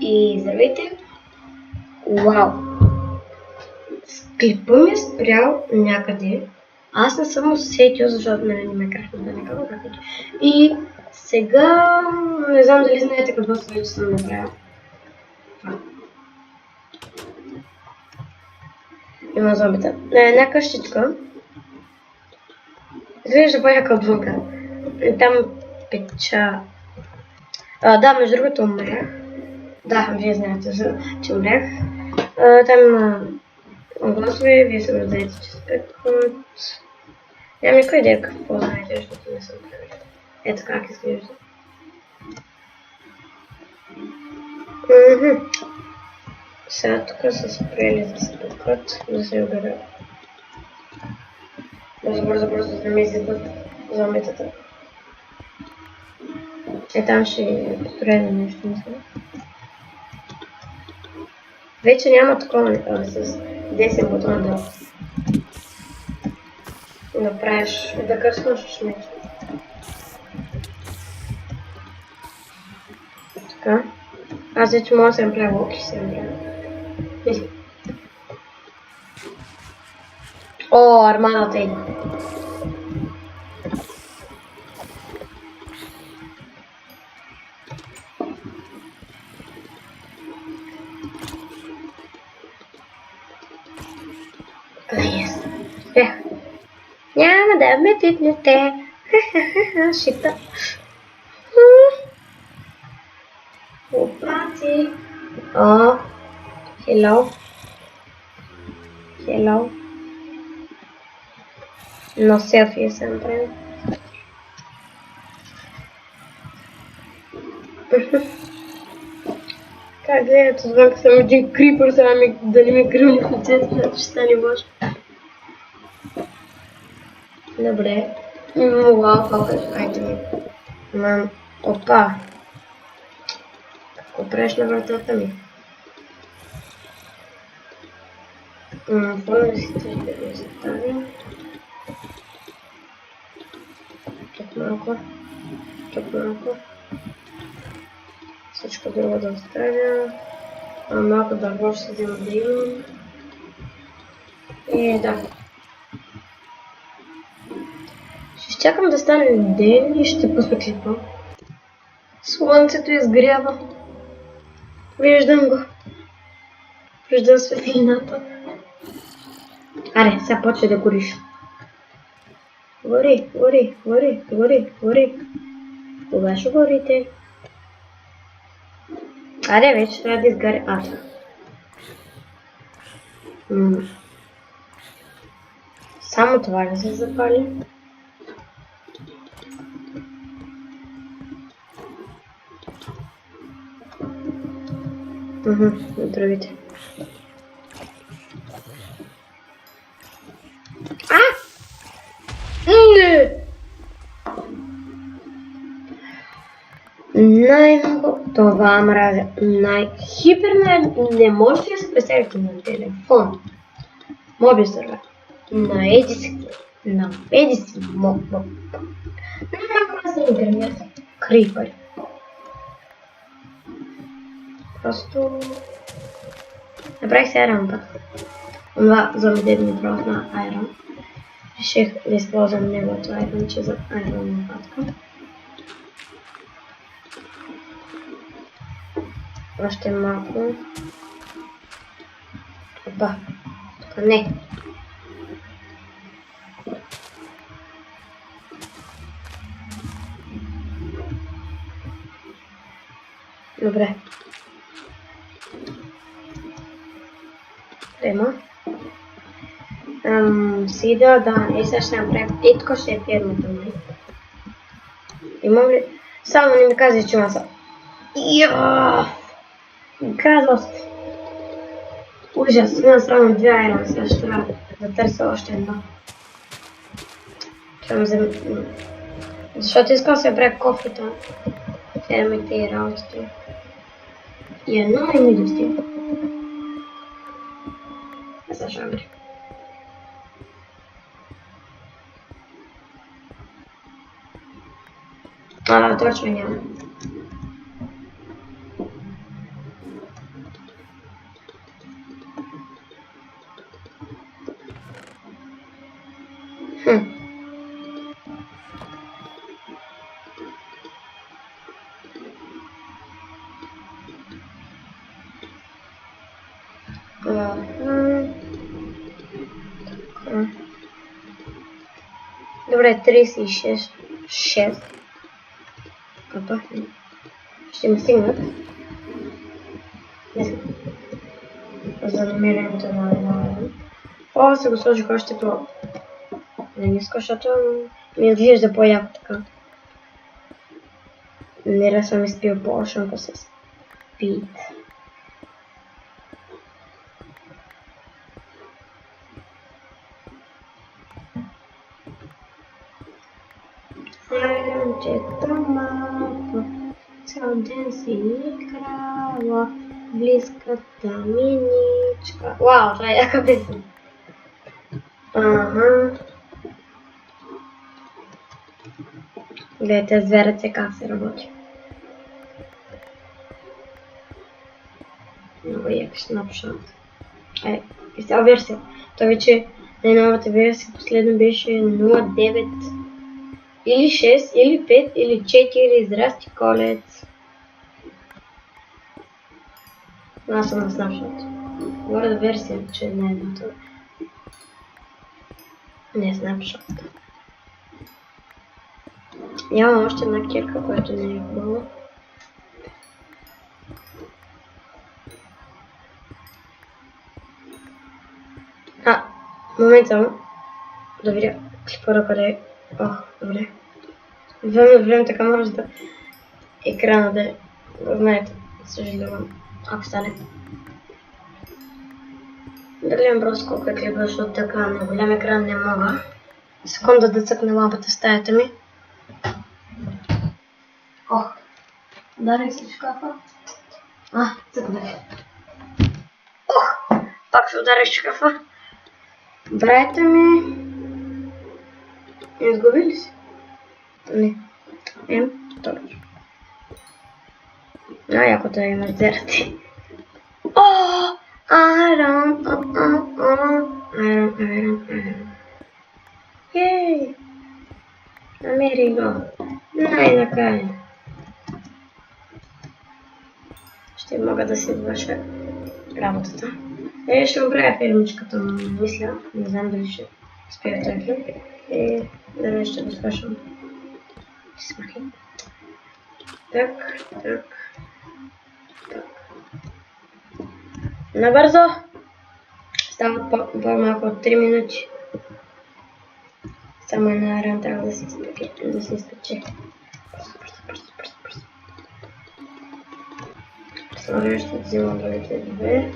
И здравейте! Вау! Клипа ми е спрял някъде. Аз не съм усетил, защото не ме крахна да не кажа някъде. И сега не знам дали знаете какво вече съм направил. Има зомбита. Една къщичка. Изглежда по-яка отвънка. Там печа... да, между другото умрях. Да, вие знаете, че умрях. Там има гласове, вие се раздаете, че спекват. Нямам никаква идея какво знаете, защото не съм проверил. Ето как изглежда. Сега тук са спрели да се пукат, да се ударя. Бързо, да не ми излизат зомбитата. Там ще построя нещо, мисля. Вече няма такова с 10 бутона да направиш, да къснеш нещо. Така. Аз вече мога да се направя локи, ще се направя. О, армадата иде. Успях. Няма да ме пипнете. Шипа. Опати. О, hello. Но селфи съм направил. Как гледат отвън, съм един крипър, сега дали ми гръмни в лицето, значи ще стане лошо. Добре. Вау, колко е айтеми. Опа. Какво правиш на вратата ми? Първо да си тъжи да го заставим. Тук малко. Всичко друго да оставя. Малко дърво ще взема да имам. И да. Ще изчакам да стане ден и ще пусна клипа. Слънцето изгрява. Виждам го. Виждам светлината. Аре, сега почва да гориш. Гори. Кога ще горите? Аре, вече трябва да изгаря. Само това да се запали. Здравейте. Не! Най-много това мразя. Не можете да се представите на телефон. Моби сървър. На Едиси. Най-мразя интернет. Крипър. Просто... Направих се айрон път. Това зомби ми просто на айрон. Реших да използвам неговото айронче за айрон нападка. Още малко. Опа. Тук не. Добре. Према. Сега сега ще направим. И тук ще е фермата ми. Имам ли? Само не ми казвай, че има са. Казвам. Ужас, имам само 2 айрона, сега ще трябва да търся още едно. Защото искам да се правя кофета. Фермите и работите. И едно не ми достига. Сега ще направя. Точно няма. Добре, 36. 6. Капа. Ще ми стигнат. За намирането на една. О, се го сложих още по... ниско, защото ми изглежда по-яко така. Не съм изпил по-шампо с спид. Слънчето малко, цял ден си играла, близката миничка. Вау, това е яка песен. Гледайте звереце как се работи. Много як снапшот. Изцяла версия. Той вече най-новата версия последно беше 0.9 или 6, или 5, или 4. Здрасти, Колец. Аз съм на снапшот. Говоря да версия, че не е едното. Не е снапшот. Нямам още една кирка, която не е хубава. Момент само. Да видя клипъра къде е. Добре. Време така може да екрана да знаете. Съжалявам, ако стане. Да гледам просто колко е клипа, защото така на голям екран не мога. Секунда да цъкна лампата в стаята ми. Ударих се в шкафа. Цъкнах. Пак се ударих в шкафа. Браята ми... изгуби ли си? Не. Точно. Яко да имаш дерти. Iron. Ей! Намери го. Най-накрая. Ще мога да си върша работата. Ще оправя фирмичката, мисля. Не знам дали ще успея в този клип. Дали ще го свършам. Так. Набързо! Стават по-малко от 3 минути. Само една ран трябва да се изпече. Бързо. Сега ще взимам другите две.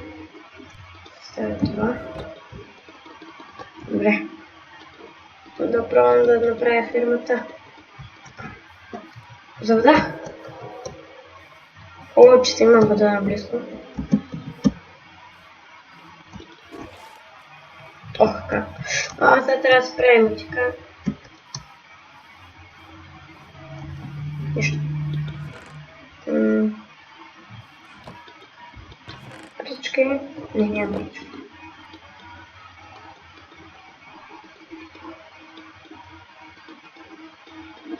Ставя това. Добре. Да пробвам да направя фирмата. За вода? Че има вода наблизко. Как? Сега трябва да справим така. Нищо. Ръчки? Не, няма ръчки.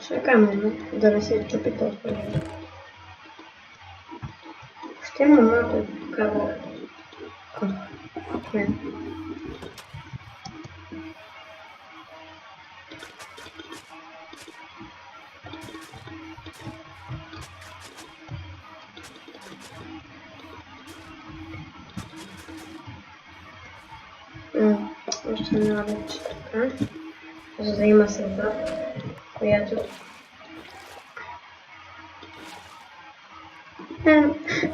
Чакаме да не се изчупи толкова. Ще има малко такава. Още една вече така, за да има среда, която...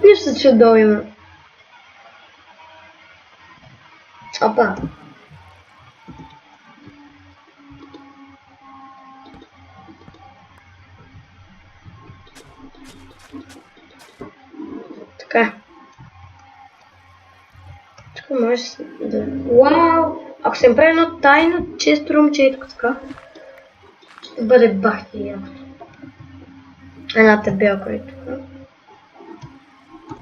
Нищо чудо има. Опа! Така. Тук може да... Вау! Ако се направи едно тайно често румче и така, ще бъде бахти якото. Една табелка е тук.